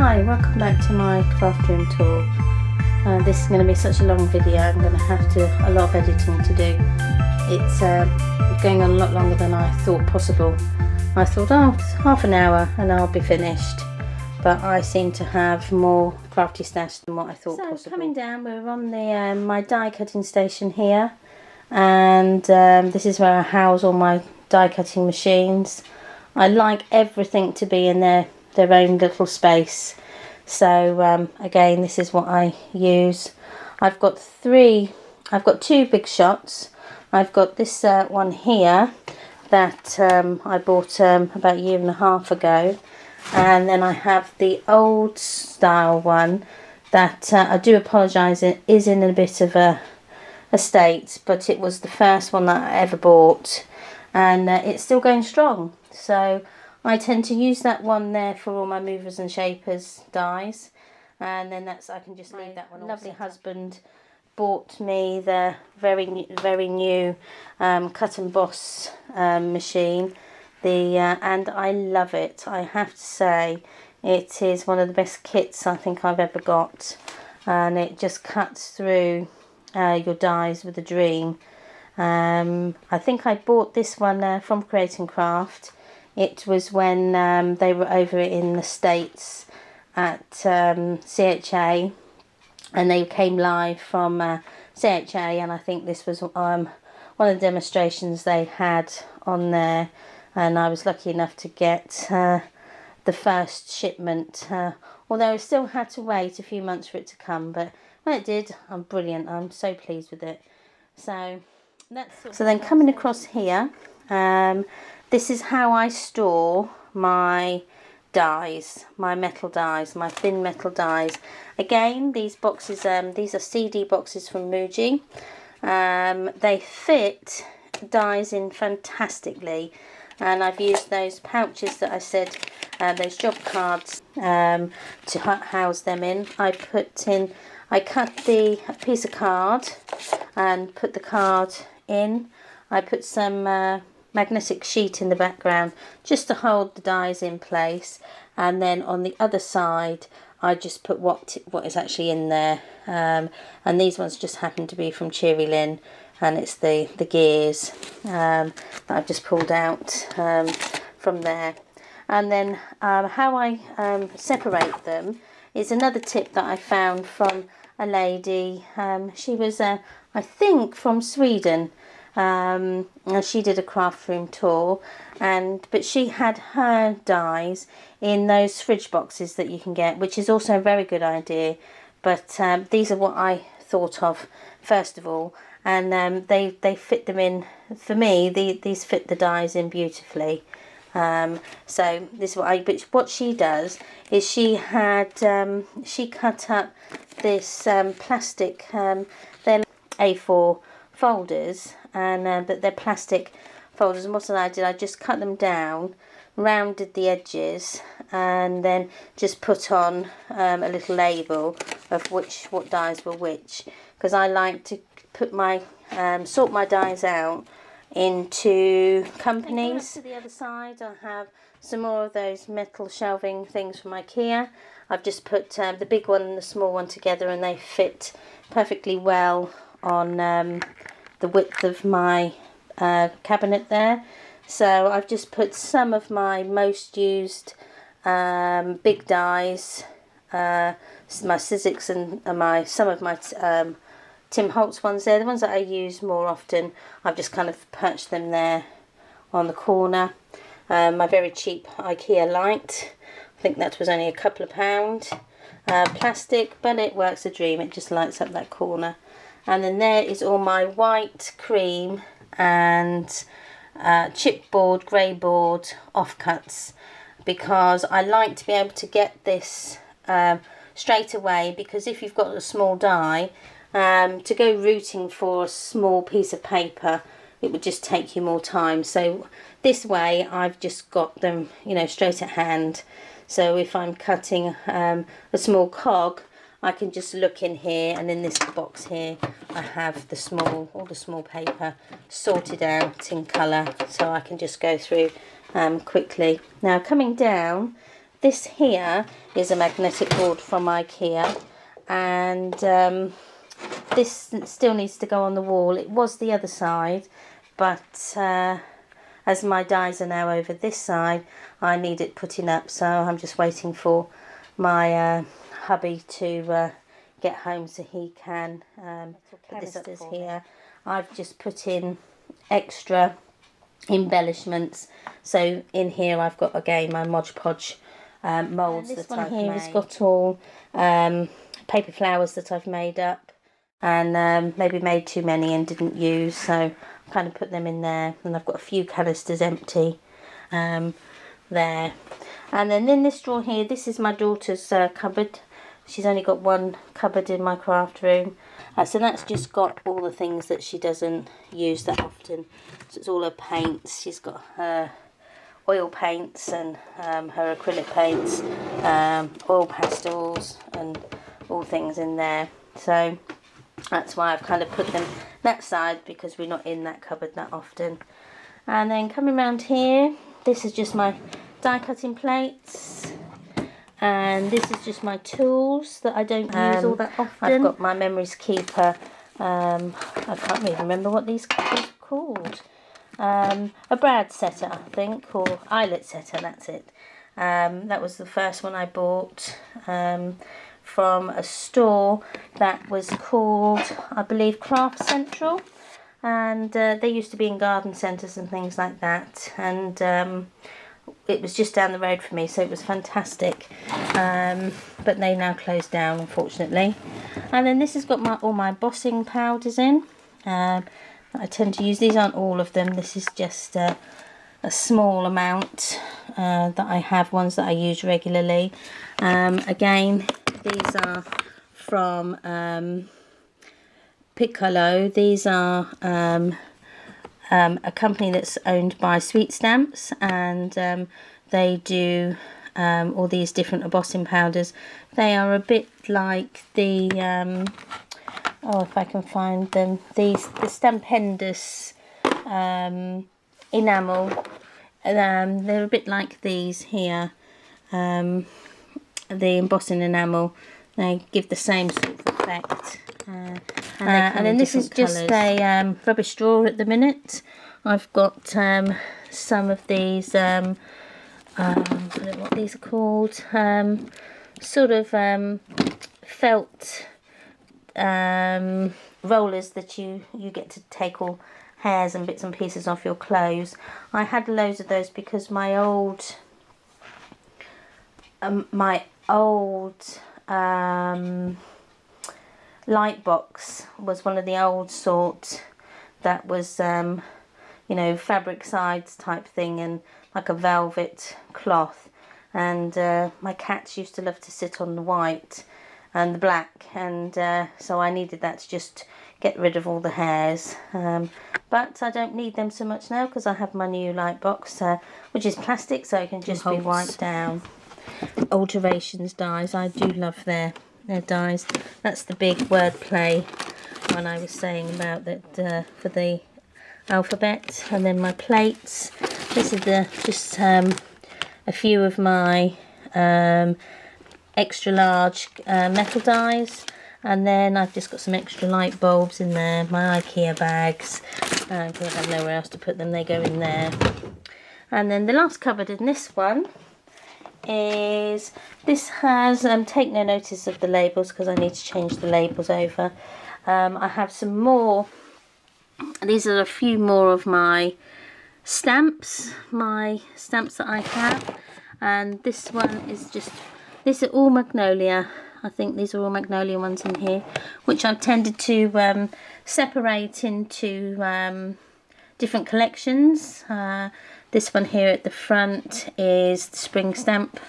Hi, welcome back to my craft room tour. This is going to be such a long video. I'm going to have a lot of editing to do. It's going on a lot longer than I thought possible. I thought, oh, half an hour and I'll be finished, but I seem to have more crafty stash than what I thought possible. So coming down, we're on the my die cutting station here, and this is where I house all my die cutting machines. I like everything to be in their own little space. So again, this is what I use. I've got two big shots. I've got this one here that I bought about a year and a half ago, and then I have the old style one that I do apologise, it is in a bit of a state, but it was the first one that I ever bought, and it's still going strong. So I tend to use that one there for all my movers and shapers dies, and then I can just leave that one. My lovely husband bought me the very new cut and boss machine, and I love it. I have to say, it is one of the best kits I think I've ever got, and it just cuts through your dies with a dream. I think I bought this one from Create and Craft. It was when they were over in the States at CHA, and they came live from CHA, and I think this was one of the demonstrations they had on there, and I was lucky enough to get the first shipment, although I still had to wait a few months for it to come, but when it did, I'm brilliant. I'm so pleased with it. So then coming across here, this is how I store my dies, my metal dies, my thin metal dies. Again, these boxes, these are CD boxes from Muji. They fit dies in fantastically, and I've used those pouches that I said, those job cards, to house them in. I cut the piece of card and put the card in. I put some magnetic sheet in the background just to hold the dies in place, and then on the other side I just put what is actually in there, and these ones just happen to be from Cheery Lynn, and it's the gears that I've just pulled out from there. And then how I separate them is another tip that I found from a lady. She was I think from Sweden. And she did a craft room tour, but she had her dies in those fridge boxes that you can get, which is also a very good idea, but these are what I thought of first of all, and they fit them in. For me, these fit the dies in beautifully. So this is what she does is she cut up this plastic, they're A4 folders, and but they're plastic folders, and what I did, I just cut them down, rounded the edges, and then just put on a little label of what dies were which, because I like to put my sort my dies out into companies. To the other side, I have some more of those metal shelving things from IKEA. I've just put the big one and the small one together, and they fit perfectly well on the width of my cabinet there. So I've just put some of my most used big dies, my Sizzix and some of my Tim Holtz ones there, the ones that I use more often. I've just kind of perched them there on the corner. My very cheap IKEA light, I think that was only a couple of £. Plastic, but it works a dream. It just lights up that corner. And then there is all my white, cream and chipboard, grey board offcuts, because I like to be able to get this straight away, because if you've got a small die, to go rooting for a small piece of paper, it would just take you more time. So this way I've just got them, straight at hand. So if I'm cutting a small cog, I can just look in here, and in this box here I have all the small paper sorted out in colour, so I can just go through quickly. Now coming down, this here is a magnetic board from IKEA, and this still needs to go on the wall. It was the other side, but as my dies are now over this side, I need it putting up, so I'm just waiting for my hubby to get home so he can put this up here. I've just put in extra embellishments, so in here I've got again my Mod Podge moulds that I've made. This one here has got all paper flowers that I've made up, and maybe made too many and didn't use, so I kind of put them in there. And I've got a few canisters empty there. And then in this drawer here, this is my daughter's cupboard. She's only got one cupboard in my craft room. So that's just got all the things that she doesn't use that often. So it's all her paints. She's got her oil paints and her acrylic paints, oil pastels and all things in there. So that's why I've kind of put them that side, because we're not in that cupboard that often. And then coming around here, this is just my die cutting plates, and this is just my tools that I don't use all that often. I've got my Memories Keeper, I can't really remember what these are called, a brad setter I think, or eyelet setter, that's it. That was the first one I bought from a store that was called, I believe, Craft Central, and they used to be in garden centres and things like that, and it was just down the road for me, so it was fantastic, but they now closed down, unfortunately. And then this has got all my embossing powders in. I tend to use, these aren't all of them, this is just a small amount that I have, ones that I use regularly. Again, these are from Piccolo. These are a company that's owned by Sweet Stamps, and they do all these different embossing powders. They are a bit like the oh, if I can find them, the Stampendous enamel. They're a bit like these here, the embossing enamel. They give the same sort of effect. And then this is just a rubbish drawer at the minute. I've got some of these, I don't know what these are called, sort of felt rollers that you get to take all hairs and bits and pieces off your clothes. I had loads of those because my old light box was one of the old sort that was you know, fabric sides type thing, and like a velvet cloth, and my cats used to love to sit on the white and the black, and so I needed that to just get rid of all the hairs, but I don't need them so much now because I have my new light box, which is plastic, so it can just be wiped down. Alterations dies, I do love their dies. That's the big wordplay one I was saying about that, for the alphabet. And then my plates, this is just a few of my extra large metal dies, and then I've just got some extra light bulbs in there, my IKEA bags, because I have nowhere else to put them, they go in there. And then the last cupboard in this one is, this has, take no notice of the labels because I need to change the labels over. I have some more, these are a few more of my stamps that I have, and this one is just, these are all Magnolia. I think these are all Magnolia ones in here, which I've tended to separate into different collections. This one here at the front is the Spring Stamp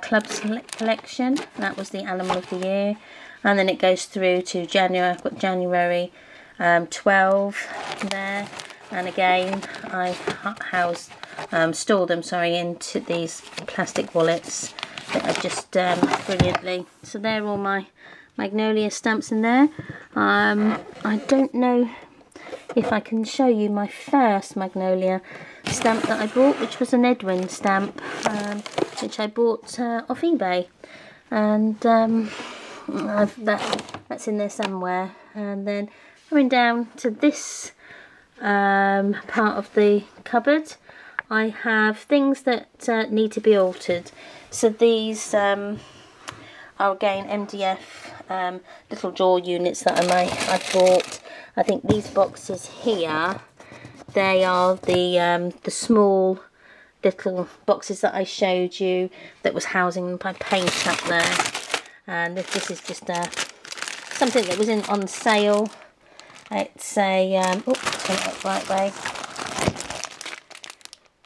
Club collection. That was the Animal of the Year. And then it goes through to January. I've got January 12 there. And again, I store them, into these plastic wallets that are just brilliantly. So they're all my Magnolia stamps in there. I don't know if I can show you my first Magnolia stamp that I bought, which was an Edwin stamp, which I bought off eBay. And that's in there somewhere. And then coming down to this part of the cupboard, I have things that need to be altered. So these are again MDF little drawer units that I bought. I think these boxes here, they are the small little boxes that I showed you that was housing my paint up there. And this is just something that was on sale. It's a oops, turn it up the right way.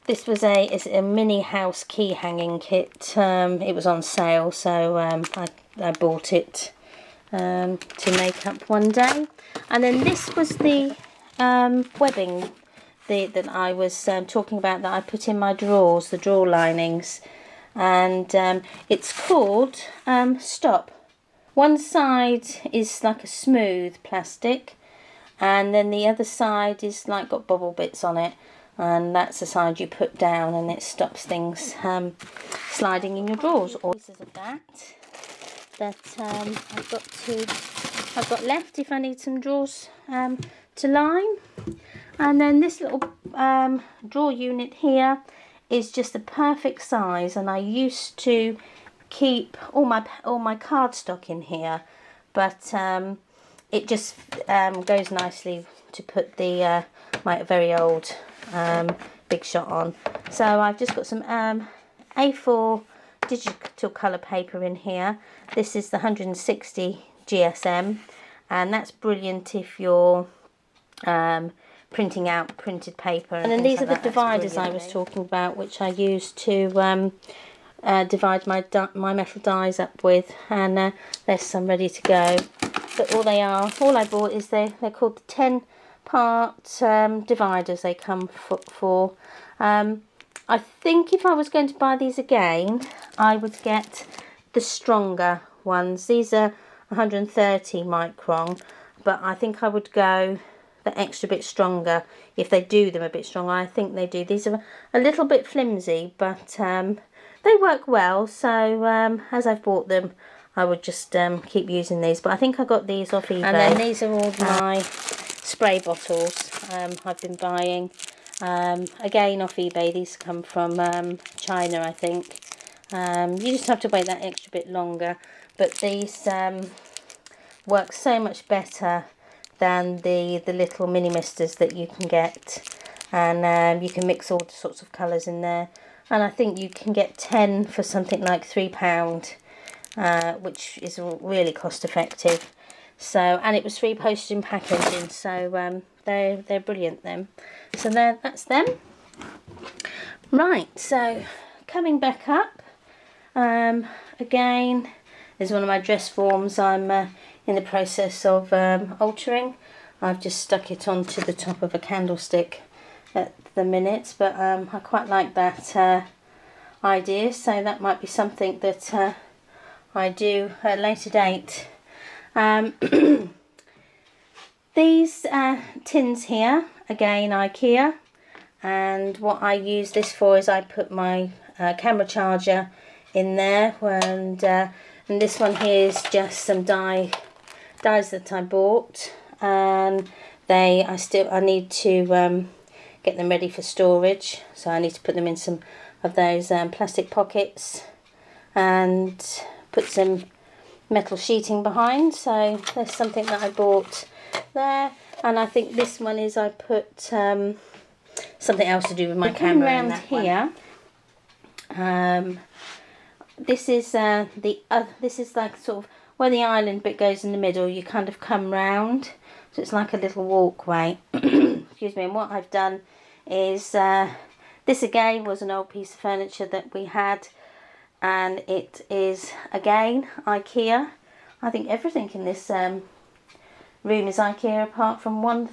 This was a mini house key hanging kit. It was on sale, so I bought it to make up one day. And then this was the webbing that I was talking about, that I put in my drawers, the drawer linings. And it's called Stop. One side is like a smooth plastic, and then the other side is like got bubble bits on it, and that's the side you put down, and it stops things sliding in your drawers. Or pieces of that I've got left if I need some drawers to line. And then this little drawer unit here is just the perfect size, and I used to keep all my cardstock in here, but it just goes nicely to put the my very old Big Shot on. So I've just got some A4 digital colour paper in here. This is the 160 GSM, and that's brilliant if you're printing out printed paper. And then these are the dividers I was talking about, which I use to divide my metal dies up with, and there's some ready to go. But all I bought is they're called the 10-part dividers they come for. I think if I was going to buy these again, I would get the stronger ones. These are 130 micron, but I think I would go the extra bit stronger if they do them a bit stronger. I think they do. These are a little bit flimsy, but they work well. So as I've bought them, I would just keep using these. But I think I got these off eBay. And then these are all my spray bottles I've been buying. Again off eBay. These come from China, I think. You just have to wait that extra bit longer. But these work so much better than the little mini misters that you can get, and you can mix all sorts of colours in there, and I think you can get 10 for something like £3, which is really cost effective. So, and it was free postage and packaging, so they're brilliant then. So that's them. Right, so coming back up, again, there's one of my dress forms I'm in the process of altering. I've just stuck it onto the top of a candlestick at the minute, but I quite like that idea, so that might be something that I do at a later date. These tins here, again IKEA, and what I use this for is I put my camera charger in there, and this one here is just some dies that I bought, and I need to get them ready for storage, so I need to put them in some of those plastic pockets and put some metal sheeting behind. So there's something that I bought there, and I think this one is I put something else to do with my camera around here. This is this is like sort of where the island bit goes in the middle. You kind of come round, so it's like a little walkway. Excuse me. And what I've done is this again was an old piece of furniture that we had, and it is again IKEA. I think everything in this room is IKEA apart from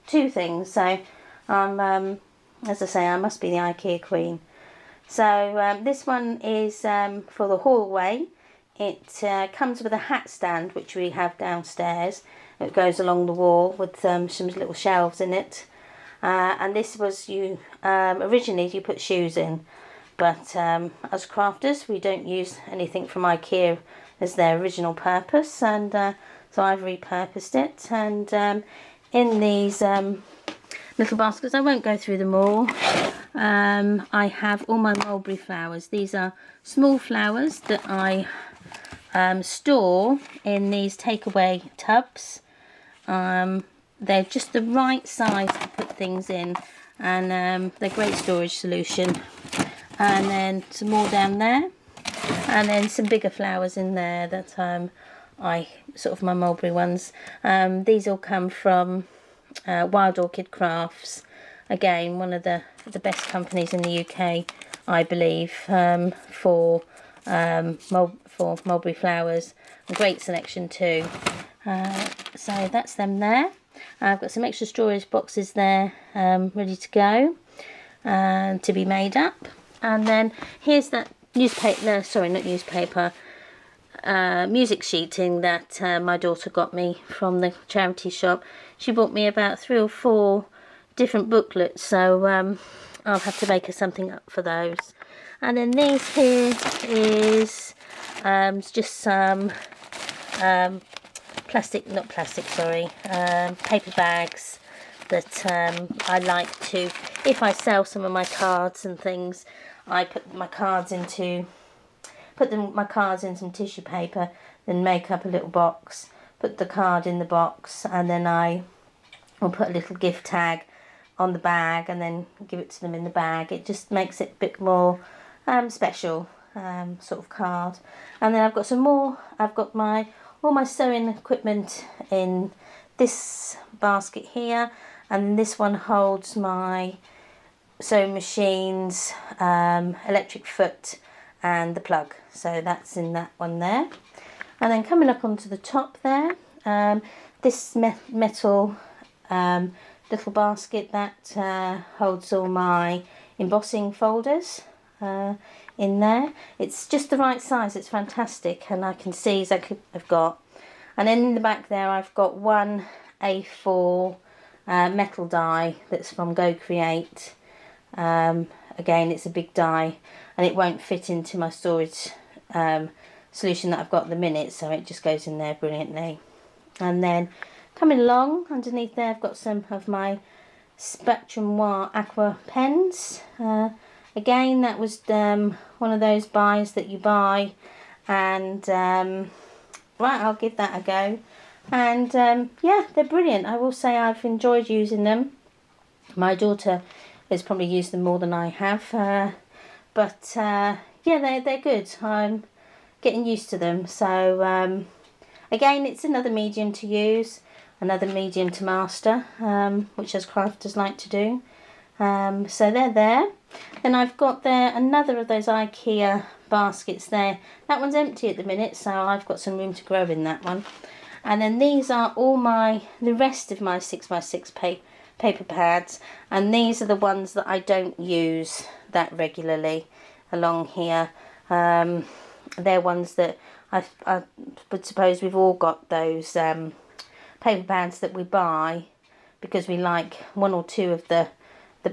two things. So as I say, I must be the IKEA queen. So this one is for the hallway. It comes with a hat stand, which we have downstairs, It goes along the wall with some little shelves in it. And this was originally you put shoes in, but as crafters we don't use anything from IKEA as their original purpose, and so I've repurposed it. And in these little baskets, I won't go through them all, I have all my mulberry flowers. These are small flowers that I store in these takeaway tubs. They're just the right size to put things in, and they're great storage solution. And then some more down there, and then some bigger flowers in there that I sort of my mulberry ones. These all come from Wild Orchid Crafts, again one of the best companies in the UK, I believe, for mulberry flowers. A great selection too. So that's them there. I've got some extra storage boxes there, ready to go and to be made up. And then here's that newspaper, sorry, not newspaper, music sheeting that my daughter got me from the charity shop. She bought me about 3 or 4 different booklets, so I'll have to make her something up for those. And then this here is just some paper bags that I like to, if I sell some of my cards and things, I put my cards in some tissue paper, then make up a little box, put the card in the box, and then I will put a little gift tag on the bag and then give it to them in the bag. It just makes it a bit more special sort of card. And then I've got some more. I've got all my sewing equipment in this basket here, and this one holds my sewing machines, electric foot, and the plug. So that's in that one there. And then coming up onto the top there, this metal little basket that holds all my embossing folders in there. It's just the right size, it's fantastic, and I can see exactly what I've got. And then in the back there I've got one A4 metal die that's from Go Create. Again, it's a big die and it won't fit into my storage solution that I've got at the minute, so it just goes in there brilliantly. And then coming along underneath there, I've got some of my Spectrum Noir Aqua pens. Again, that was one of those buys that you buy, and right, I'll give that a go. And yeah, they're brilliant. I will say I've enjoyed using them. My daughter has probably used them more than I have, but yeah, they're good. I'm getting used to them. So again, it's another medium to use, another medium to master, which as crafters like to do. So they're there. Then I've got there another of those IKEA baskets there. That one's empty at the minute, so I've got some room to grow in that one. And then these are all the rest of my 6x6 paper pads, and these are the ones that I don't use that regularly along here. They're ones that I would suppose we've all got those paper pads that we buy because we like 1 or 2 of the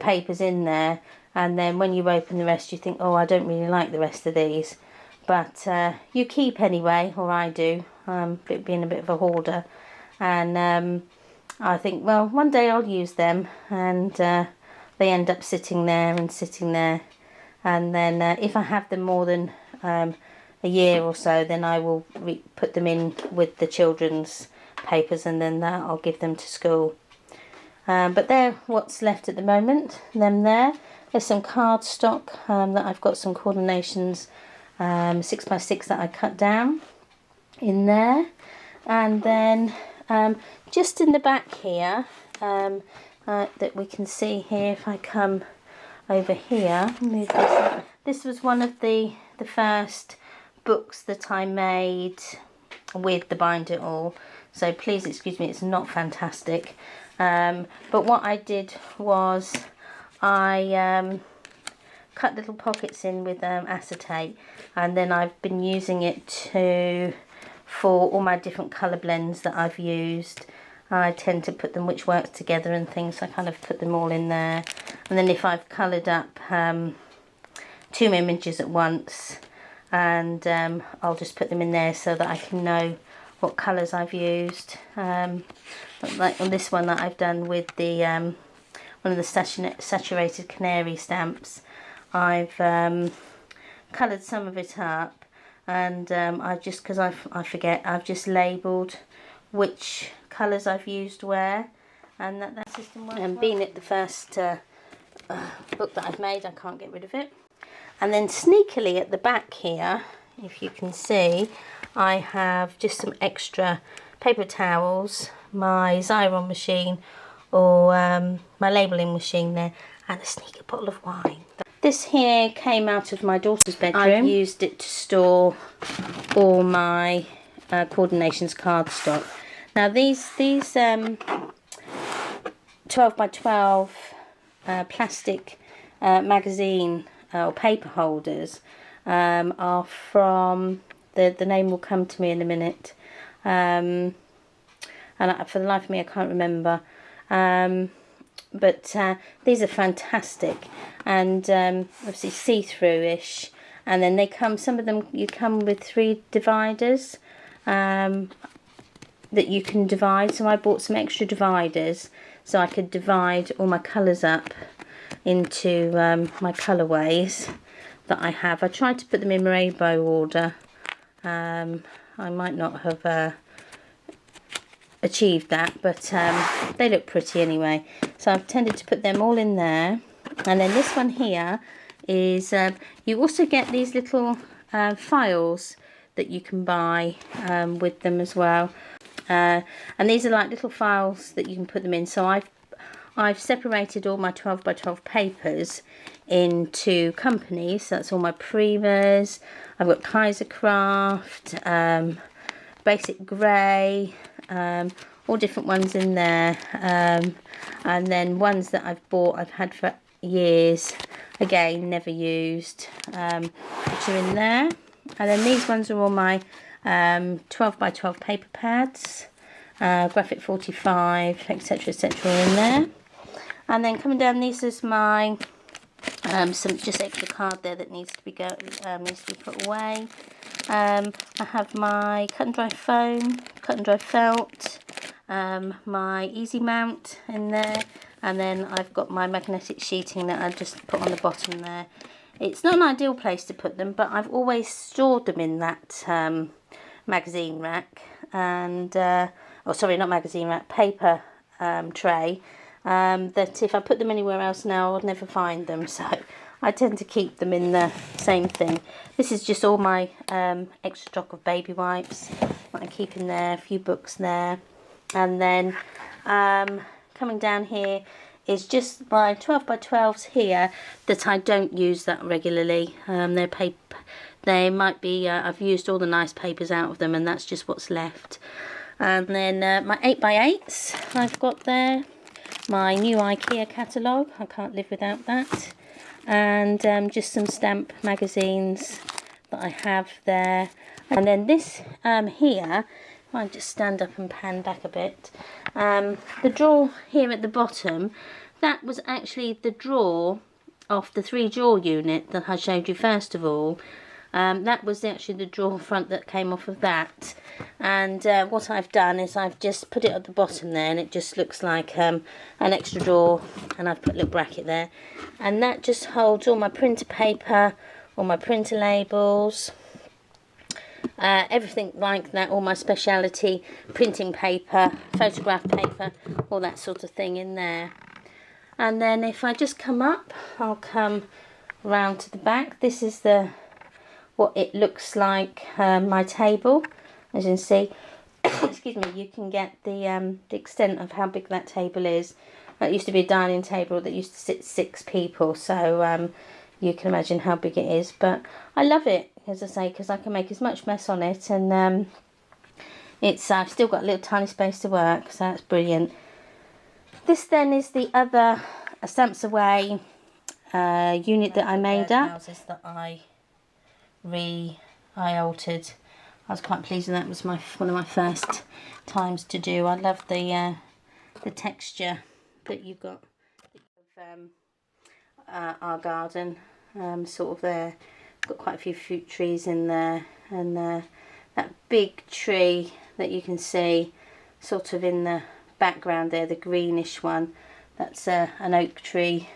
papers in there, and then when you open the rest you think, oh, I don't really like the rest of these, but you keep anyway, or I do, being a bit of a hoarder, and I think, well, one day I'll use them, and they end up sitting there, and then if I have them more than a year or so, then I will put them in with the children's papers, and then I'll give them to school. But they're what's left at the moment. There's some cardstock that I've got some coordinations 6x6 that I cut down in there, and then just in the back here that we can see here, if I come over here, move this was one of the first books that I made with the Bind It All, so please excuse me, it's not fantastic, but what I did was I cut little pockets in with acetate, and then I've been using it to for all my different colour blends that I've used. I tend to put them which works together and things, so I kind of put them all in there. And then if I've coloured up 2 images at once, and I'll just put them in there so that I can know what colours I've used. Like on this one that I've done with the one of the saturated canary stamps, I've coloured some of it up, and I've just, because I forget, I've just labelled which colours I've used where, and that system works. And being it the first book that I've made, I can't get rid of it. And then sneakily at the back here, if you can see, I have just some extra paper towels, my Xyron machine, or my labelling machine there, and a sneaky bottle of wine. This here came out of my daughter's bedroom. I've used it to store all my Coordinations cardstock. Now these 12 by 12 plastic magazine or paper holders are from, the name will come to me in a minute, and for the life of me I can't remember, but these are fantastic, and obviously see-through-ish, and then they come, some of them you come with 3 dividers that you can divide. So I bought some extra dividers so I could divide all my colours up into my colourways that I have. I tried to put them in rainbow order. I might not have achieved that, but they look pretty anyway. So I've tended to put them all in there. And then this one here is, you also get these little files that you can buy with them as well. And these are like little files that you can put them in. So I've separated all my 12 by 12 papers into companies. So that's all my Primas. I've got Kaisercraft, Basic Grey, all different ones in there. And then ones that I've bought, I've had for years, again never used, which are in there. And then these ones are all my 12 by 12 paper pads, Graphic 45, etc, etc, in there. And then coming down, this is my some just extra card there that needs to be put away. I have my cut and dry foam, cut and dry felt, my easy mount in there, and then I've got my magnetic sheeting that I just put on the bottom there. It's not an ideal place to put them, but I've always stored them in that magazine rack, and oh sorry, not magazine rack, paper tray, that if I put them anywhere else now I'd never find them, so I tend to keep them in the same thing. This is just all my extra stock of baby wipes that I keep in there, a few books there. And then coming down here is just my 12 by 12s here that I don't use that regularly. They're paper, they might be, I've used all the nice papers out of them and that's just what's left. And then my 8 by 8s I've got there, my new IKEA catalogue, I can't live without that, and just some stamp magazines that I have there. And then this here, if I just stand up and pan back a bit, the drawer here at the bottom, that was actually the drawer of the 3-drawer unit that I showed you first of all. That was actually the drawer front that came off of that, and what I've done is I've just put it at the bottom there, and it just looks like an extra drawer, and I've put a little bracket there, and that just holds all my printer paper, all my printer labels, everything like that, all my speciality printing paper, photograph paper, all that sort of thing in there. And then if I just come up, I'll come round to the back. This is what it looks like, my table, as you can see. Excuse me, you can get the extent of how big that table is. It used to be a dining table that used to sit 6 people, so you can imagine how big it is. But I love it, as I say, because I can make as much mess on it, and I've still got a little tiny space to work, so that's brilliant. This then is the other Stamps Away unit that I made up. Houses that I altered. I was quite pleased with that. It was one of my first times to do. I love the texture that you've got of our garden, sort of there. Got quite a few fruit trees in there, and that big tree that you can see sort of in the background there, the greenish one, that's an oak tree,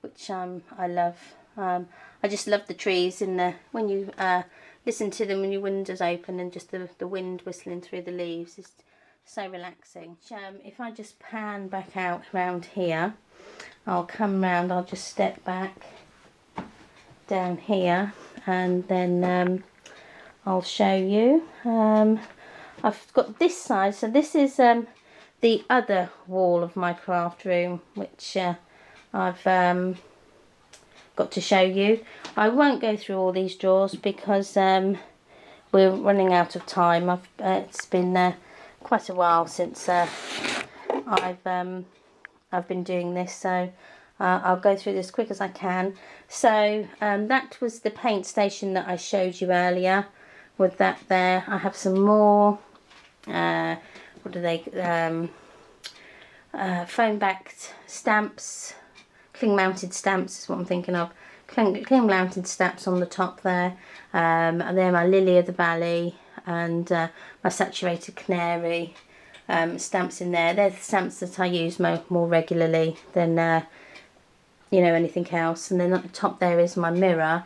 which I love. I just love the trees in the, when you listen to them when your windows open and just the wind whistling through the leaves is so relaxing. If I just pan back out around here, I'll come round, I'll just step back down here, and then I'll show you. I've got this side, so this is the other wall of my craft room, which I've got to show you. I won't go through all these drawers because we're running out of time. It's been quite a while since I've been doing this, so I'll go through this quick as I can. So that was the paint station that I showed you earlier with that there. I have some more what are they, foam backed stamps, cling mounted stamps is what I'm thinking of. Cling mounted stamps on the top there, and then my Lily of the Valley and my Saturated Canary stamps in there. They're the stamps that I use more regularly than you know, anything else. And then at the top there is my mirror,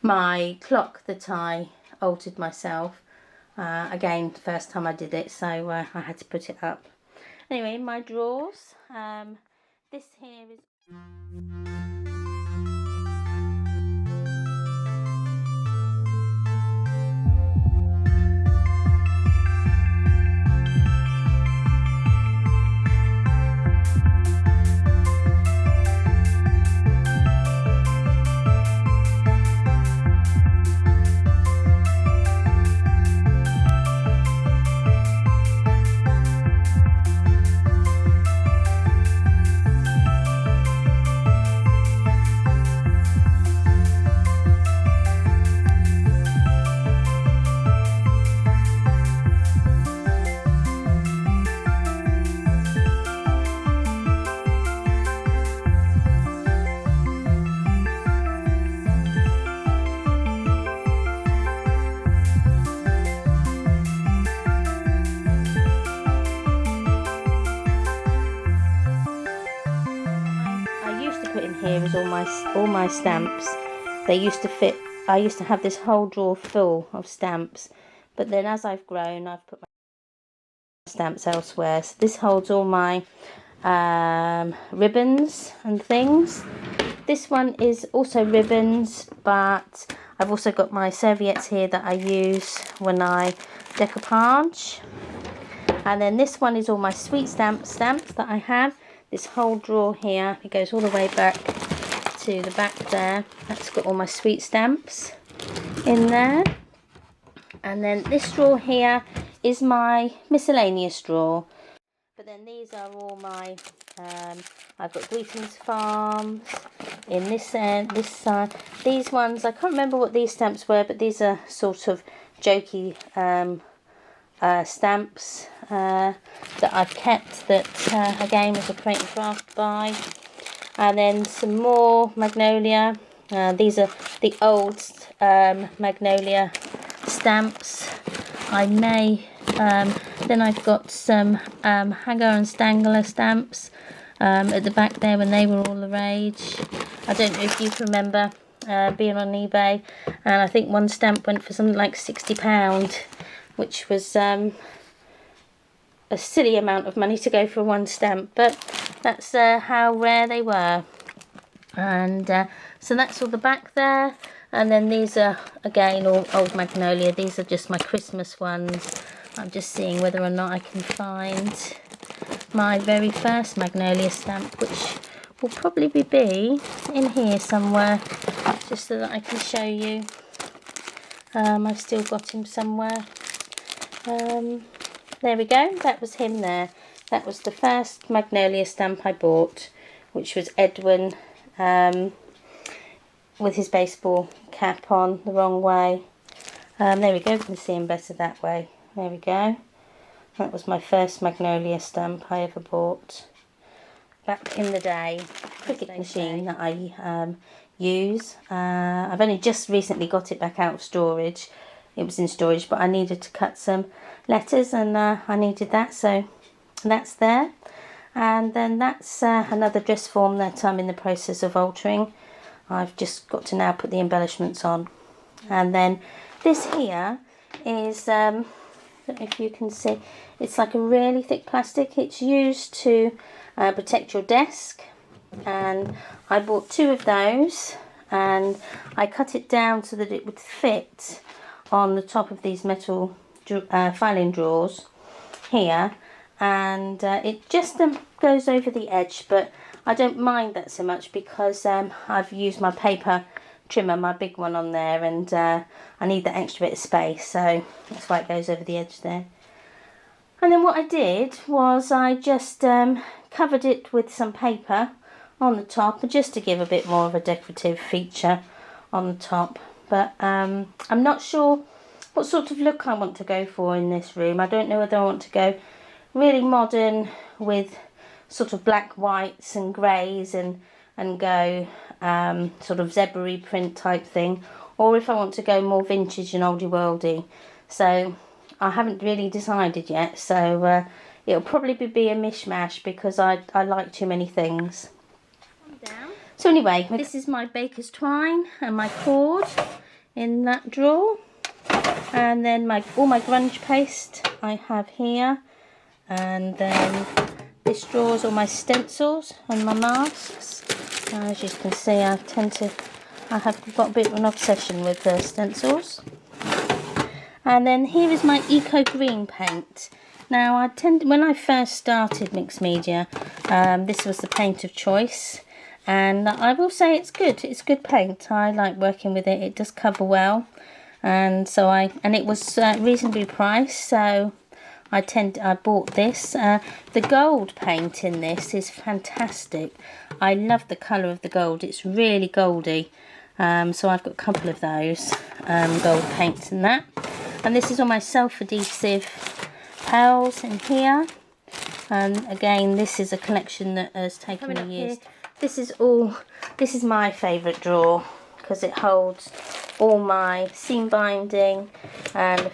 my clock that I altered myself. Again, the first time I did it, so I had to put it up. Anyway, my drawers, this here is... Here is all my stamps. They used to fit. I used to have this whole drawer full of stamps, but then as I've grown, I've put my stamps elsewhere. So this holds all my ribbons and things. This one is also ribbons, but I've also got my serviettes here that I use when I decoupage. And then this one is all my sweet stamps that I have. This whole drawer here, it goes all the way back to the back there. That's got all my sweet stamps in there. And then this drawer here is my miscellaneous drawer. But then these are all my, I've got Greetings Farms in this end, this side. These ones, I can't remember what these stamps were, but these are sort of jokey stamps that I've kept, that again was a Create and Craft buy. And then some more Magnolia. These are the old Magnolia stamps. I may then I've got some Hagar and Stangler stamps at the back there when they were all the rage. I don't know if you can remember being on eBay, and I think one stamp went for something like £60, which was a silly amount of money to go for one stamp, but that's how rare they were. And so that's all the back there. And then these are again all old Magnolia. These are just my Christmas ones. I'm just seeing whether or not I can find my very first Magnolia stamp, which will probably be in here somewhere, just so that I can show you. I've still got him somewhere. There we go, that was him there. That was the first Magnolia stamp I bought, which was Edwin with his baseball cap on the wrong way. There we go, you can see them better that way. There we go. That was my first magnolia stamp I ever bought back in the day. Cricut machine that I use. I've only just recently got it back out of storage. It was in storage, but I needed to cut some letters, and I needed that, so that's there. And then that's another dress form that I'm in the process of altering. I've just got to now put the embellishments on. And then this here is, I don't know if you can see, it's like a really thick plastic. It's used to protect your desk, and I bought 2 of those, and I cut it down so that it would fit on the top of these metal filing drawers here, and it just goes over the edge, but I don't mind that so much because I've used my paper trimmer, my big one, on there, and I need that extra bit of space, so that's why it goes over the edge there. And then what I did was I just covered it with some paper on the top, just to give a bit more of a decorative feature on the top. But I'm not sure what sort of look I want to go for in this room. I don't know whether I want to go really modern with sort of black, whites and greys, and go sort of zebra print type thing, or if I want to go more vintage and oldie worldy. So I haven't really decided yet, so it'll probably be a mishmash because I like too many things. So anyway, this is my baker's twine and my cord in that drawer, and then all my grunge paste I have here, and then this drawer is all my stencils and my masks. As you can see, I have got a bit of an obsession with the stencils. And then here is my Eco Green paint. Now when I first started Mixed Media, this was the paint of choice, and I will say it's good. It's good paint. I like working with it. It does cover well, and so it was reasonably priced, so I bought this. The gold paint in this is fantastic. I love the colour of the gold. It's really goldy. So I've got a couple of those gold paints in that. And this is all my self-adhesive pearls in here. And again, this is a collection that has taken me years. This is my favourite drawer because it holds all my seam binding and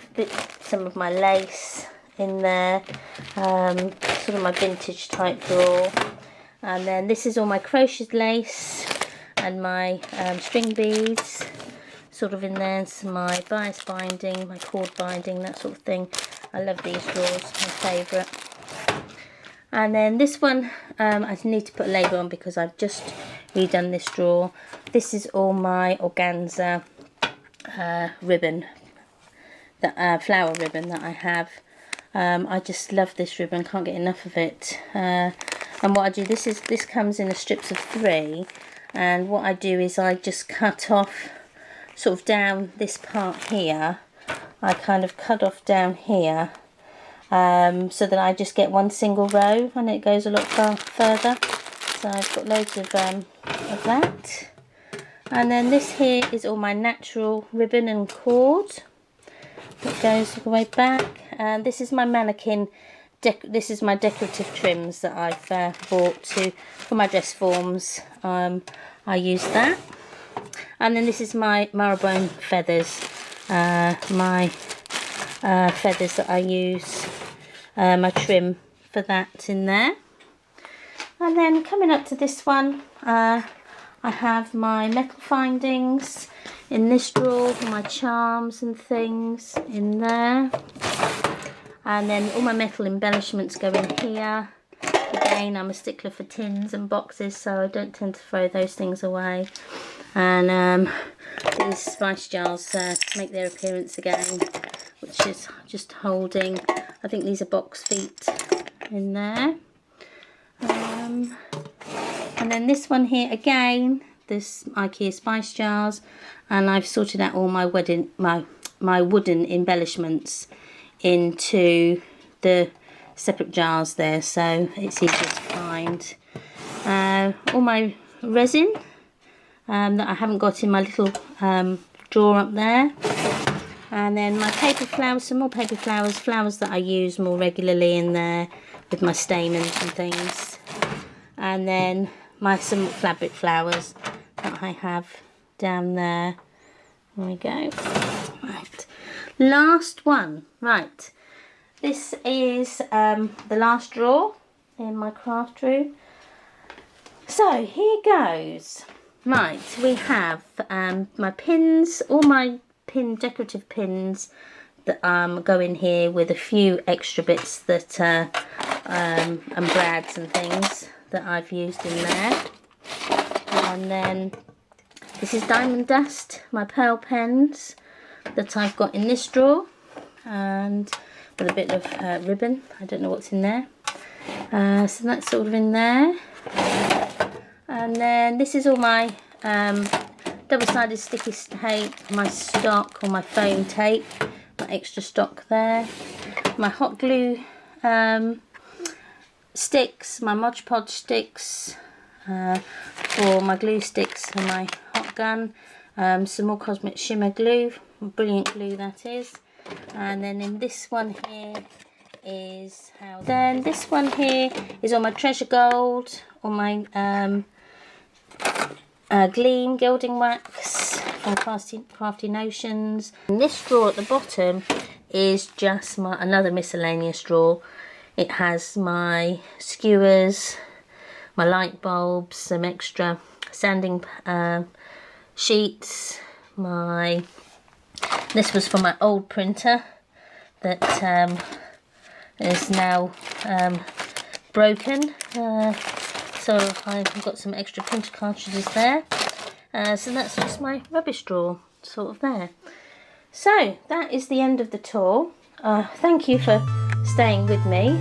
some of my lace in there, sort of my vintage type drawer. And then this is all my crocheted lace and my string beads sort of in there, and some my bias binding, my cord binding, that sort of thing. I love these drawers, my favourite. And then this one, I need to put a label on because I've just redone this drawer. This is all my organza ribbon, flower ribbon that I have. I just love this ribbon, can't get enough of it. And what I do, this comes in a strips of 3, and what I do is I just cut off sort of down this part here. I kind of cut off down here, so that I just get one single row, and it goes a lot further. So I've got loads of that. And then this here is all my natural ribbon and cord that goes all the way back. And this is my mannequin. This is my decorative trims that I've bought for my dress forms. I use that. And then this is my marrowbone feathers. My feathers that I use. My trim for that in there. And then coming up to this one, I have my metal findings in this drawer, my charms and things in there. And then all my metal embellishments go in here. Again, I'm a stickler for tins and boxes, so I don't tend to throw those things away. And these spice jars make their appearance again, which is just holding, I think these are box feet in there. And then this one here again, this IKEA spice jars, and I've sorted out all my wooden embellishments into the separate jars there, so it's easy to find. All my resin that I haven't got in my little drawer up there. And then my paper flowers, some more paper flowers, flowers that I use more regularly in there with my stamens and things. And then some fabric flowers that I have down there. There we go. Right, last one. Right, this is the last drawer in my craft room. So here goes. Right, we have my pins, all my decorative pins that go in here with a few extra bits that and brads and things that I've used in there. And then this is diamond dust, my pearl pens that I've got in this drawer, and with a bit of ribbon. I don't know what's in there. So that's sort of in there. And then this is all my double-sided sticky tape, my stock or my foam tape, my extra stock there, my hot glue sticks, my Mod Podge sticks for my glue sticks and my hot gun, some more Cosmic Shimmer glue, brilliant glue that is. And then in this one here is this one here is all my treasure gold, all my gleam gilding wax from Crafty Notions. And this drawer at the bottom is just another miscellaneous drawer. It has my skewers, my light bulbs, some extra sanding sheets. This was for my old printer that is now broken. So I've got some extra printer cartridges there. So that's just my rubbish drawer, sort of there. So that is the end of the tour. Thank you for staying with me.